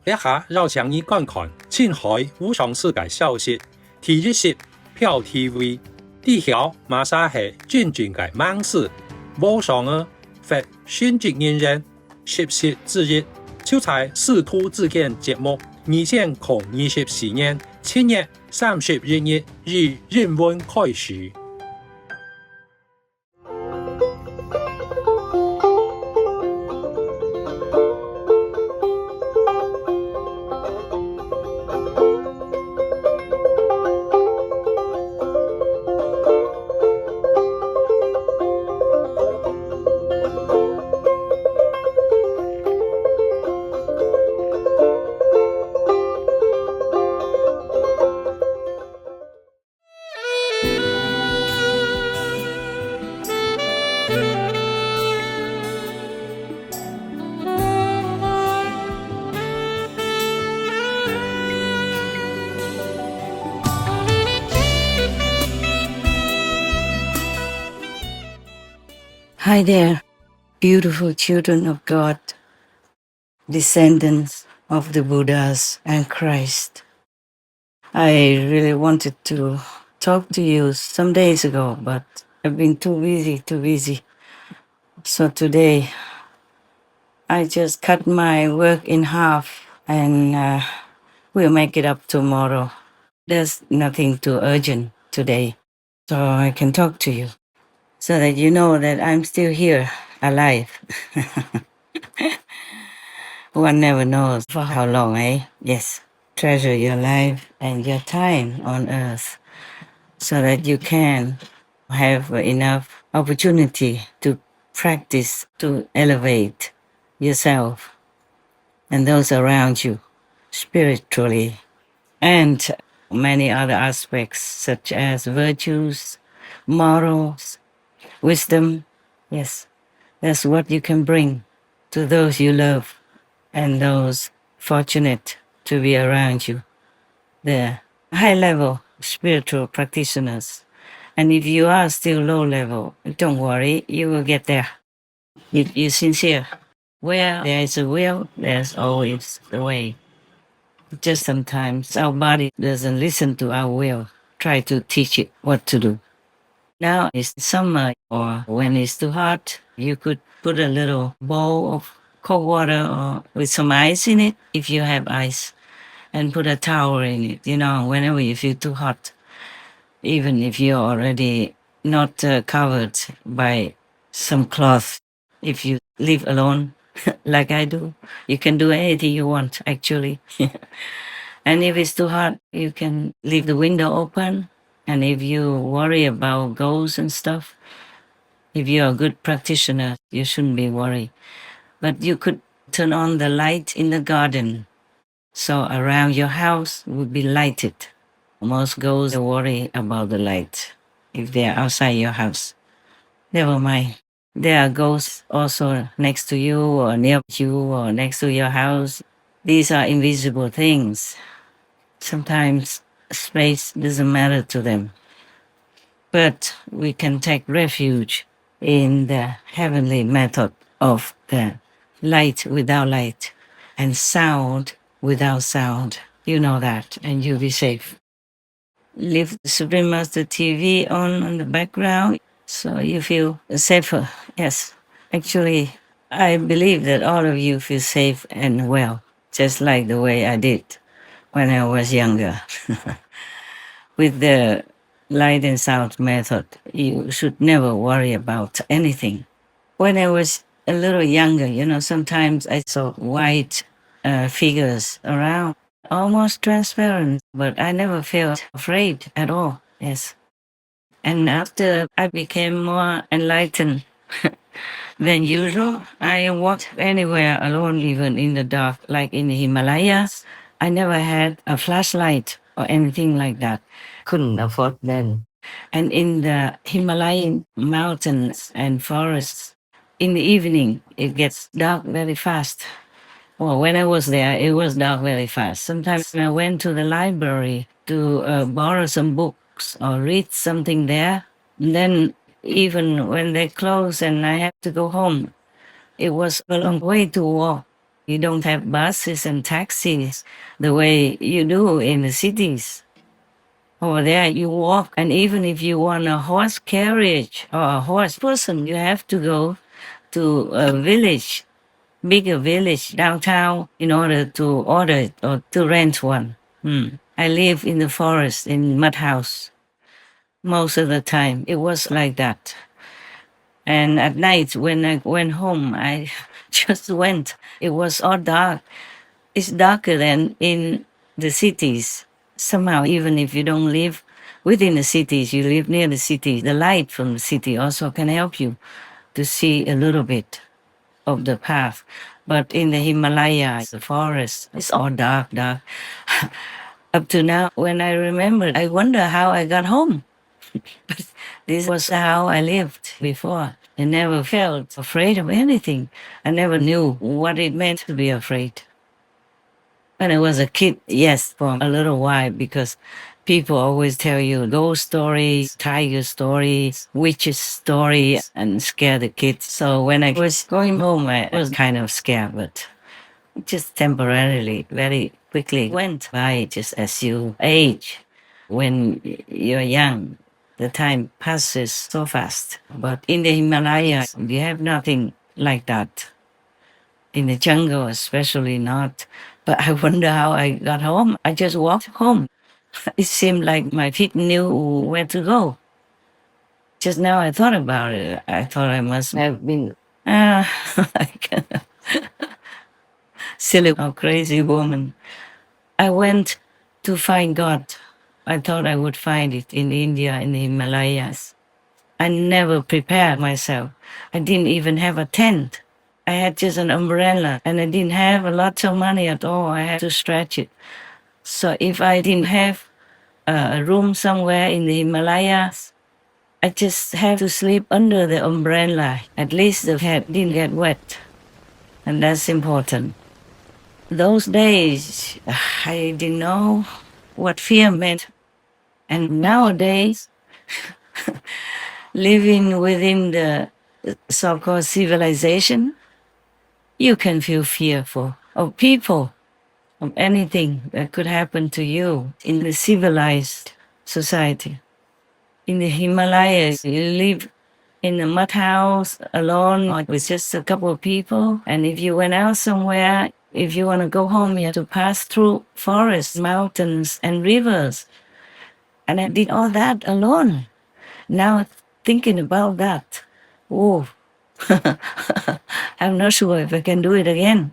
一下绕墙一观看青海无上世界消息，第一是票 TV， 地条马上係轉轉嘅猛事，網上發選職人員10月之日，就在師徒之間節目2024年7月31日以英文開始。Hi there, beautiful children of God, descendants of the Buddhas and Christ. I really wanted to talk to you some days ago, but I've been too busy. So today, I just cut my work in half and we'll make it up tomorrow. There's nothing too urgent today, so I can talk to you so that you know that I'm still here, alive. One never knows for how long, eh? Yes. Treasure your life and your time on earth so that you can have enough opportunity to practice to elevate yourself and those around you spiritually and many other aspects such as virtues, morals, wisdom. Yes, that's what you can bring to those you love and those fortunate to be around you. The high level spiritual practitioners. And if you are still low level, don't worry, you will get there. If you're sincere, where there is a will, there's always a way. Just sometimes our body doesn't listen to our will. Try to teach it what to do. Now it's summer, or when it's too hot, you could put a little bowl of cold water or with some ice in it, if you have ice, and put a towel in it, whenever you feel too hot. Even if you're already not covered by some cloth, if you live alone, like I do, you can do anything you want, actually. And if it's too hot, you can leave the window open. And if you worry about ghosts and stuff, if you're a good practitioner, you shouldn't be worried. But you could turn on the light in the garden. So around your house would be lighted. Most ghosts worry about the light if they're outside your house. Never mind. There are ghosts also next to you or near you or next to your house. These are invisible things. Sometimes space doesn't matter to them. But we can take refuge in the heavenly method of the light without light and sound without sound. You know that, and you'll be safe. Leave the Supreme Master TV on the background so you feel safer. Yes, actually, I believe that all of you feel safe and well, just like the way I did when I was younger. With the light and sound method, you should never worry about anything. When I was a little younger, sometimes I saw white figures around, almost transparent, but I never felt afraid at all. Yes. And after I became more enlightened than usual, I walked anywhere alone, even in the dark, like in the Himalayas. I never had a flashlight or anything like that. Couldn't afford then. And in the Himalayan mountains and forests, in the evening, it gets dark very fast. Well, when I was there, it was dark very fast. Sometimes I went to the library to borrow some books or read something there. And then even when they closed and I had to go home, it was a long way to walk. You don't have buses and taxis the way you do in the cities. Over there, you walk, and even if you want a horse carriage or a horse person, you have to go to a village, bigger village downtown in order to order it or to rent one. I live in the forest in mud house. Most of the time, it was like that. And at night, when I went home, I just went. It was all dark. It's darker than in the cities. Somehow, even if you don't live within the cities, you live near the city, the light from the city also can help you to see a little bit of the path. But in the Himalayas, the forest, it's all dark, dark. Up to now, when I remember, I wonder how I got home. But this was how I lived before. I never felt afraid of anything. I never knew what it meant to be afraid. When I was a kid, yes, for a little while, because people always tell you ghost stories, tiger stories, witches stories, and scare the kids. So when I was going home, I was kind of scared, but just temporarily, very quickly went by, just as you age. When you're young, the time passes so fast. But in the Himalayas, you have nothing like that. In the jungle, especially not. But I wonder how I got home. I just walked home. It seemed like my feet knew where to go. Just now I thought about it. I thought I must have been like a silly or crazy woman. I went to find God. I thought I would find it in India, in the Himalayas. I never prepared myself. I didn't even have a tent. I had just an umbrella and I didn't have a lot of money at all. I had to stretch it. So if I didn't have a room somewhere in the Himalayas, I just had to sleep under the umbrella. At least the head didn't get wet. And that's important. Those days, I didn't know what fear meant. And nowadays, living within the so-called civilization, you can feel fearful of people, of anything that could happen to you in the civilized society. In the Himalayas, you live in a mud house alone or with just a couple of people. And if you went out somewhere, if you want to go home, you have to pass through forests, mountains, and rivers. And I did all that alone. Now, thinking about that, oh, I'm not sure if I can do it again.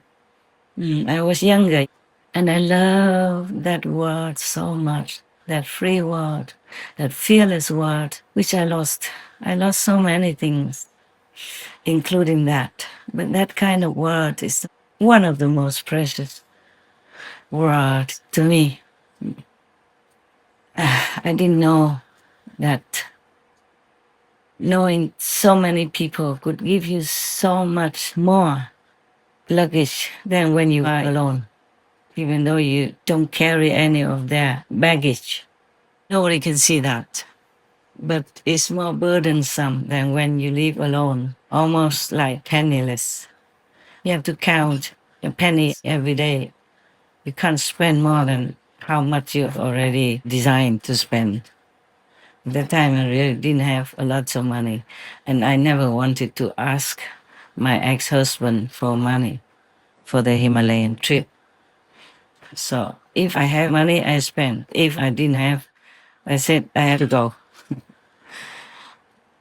I was younger and I love that word so much, that free word, that fearless word, which I lost. I lost so many things, including that. But that kind of word is one of the most precious words to me. I didn't know that knowing so many people could give you so much more luggage than when you are alone, even though you don't carry any of their baggage. Nobody can see that. But it's more burdensome than when you live alone, almost like penniless. You have to count a penny every day. You can't spend more than how much you've already designed to spend. At that time, I really didn't have a lot of money, and I never wanted to ask my ex-husband for money for the Himalayan trip. So if I have money, I spend. If I didn't have, I said I have to go.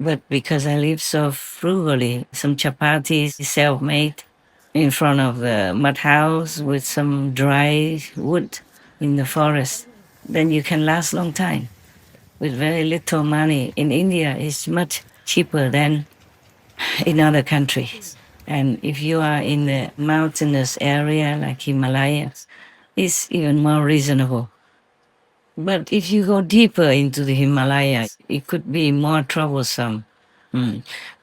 But because I live so frugally, some chapatis self-made in front of the mud house with some dry wood in the forest, then you can last a long time with very little money. In India, it's much cheaper than in other countries. And if you are in the mountainous area like Himalayas, it's even more reasonable. But if you go deeper into the Himalayas, it could be more troublesome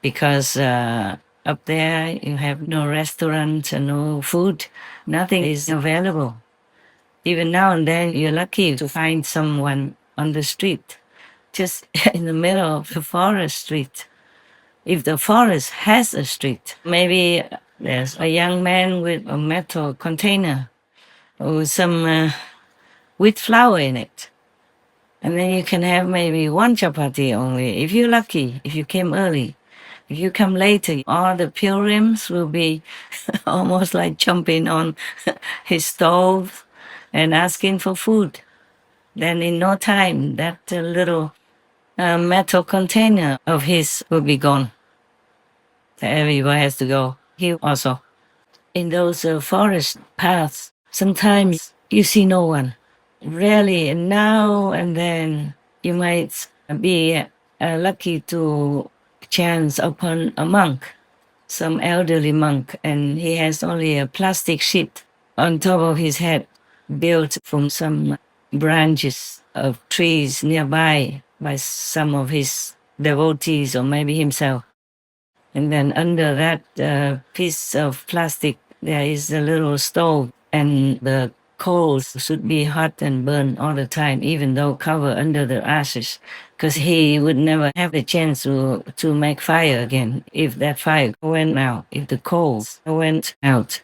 because up there you have no restaurant and no food, nothing is available. Even now and then you're lucky to find someone on the street, just in the middle of the forest street. If the forest has a street, maybe There's a young man with a metal container with some wheat flour in it. And then you can have maybe one chapati only, if you're lucky, if you came early. If you come later, all the pilgrims will be almost like jumping on his stove and asking for food. Then in no time, that little metal container of his will be gone. Everybody has to go. He also. In those forest paths, sometimes you see no one. Rarely, now and then, you might be lucky to chance upon a monk, some elderly monk, and he has only a plastic sheet on top of his head, built from some branches of trees nearby by some of his devotees or maybe himself. And then under that piece of plastic, there is a little stove, and the coals should be hot and burn all the time, even though covered under the ashes, because he would never have the chance to make fire again if that fire went out, if the coals went out,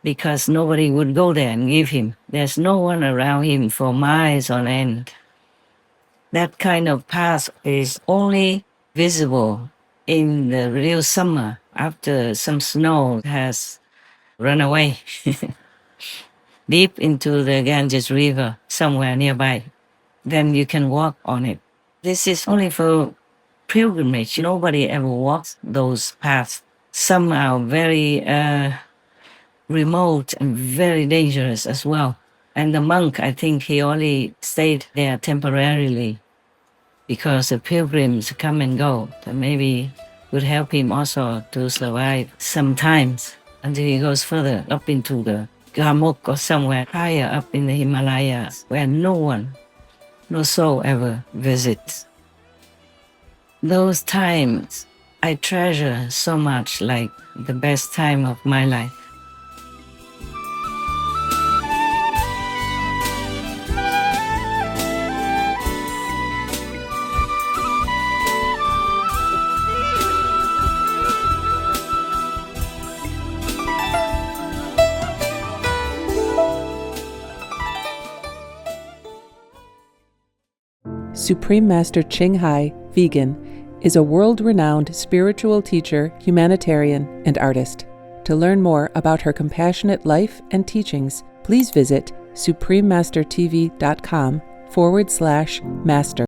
because nobody would go there and give him. There's no one around him for miles on end. That kind of path is only visible in the real summer after some snow has run away deep into the Ganges River somewhere nearby. Then you can walk on it. This is only for pilgrimage. Nobody ever walks those paths. Some are very remote and very dangerous as well. And the monk, I think he only stayed there temporarily because the pilgrims come and go. So maybe would help him also to survive sometimes until he goes further up into the Gamok or somewhere higher up in the Himalayas where no one, no soul ever visits. Those times I treasure so much, like the best time of my life. Supreme Master Ching Hai, vegan, is a world-renowned spiritual teacher, humanitarian, and artist. To learn more about her compassionate life and teachings, please visit suprememastertv.com/master.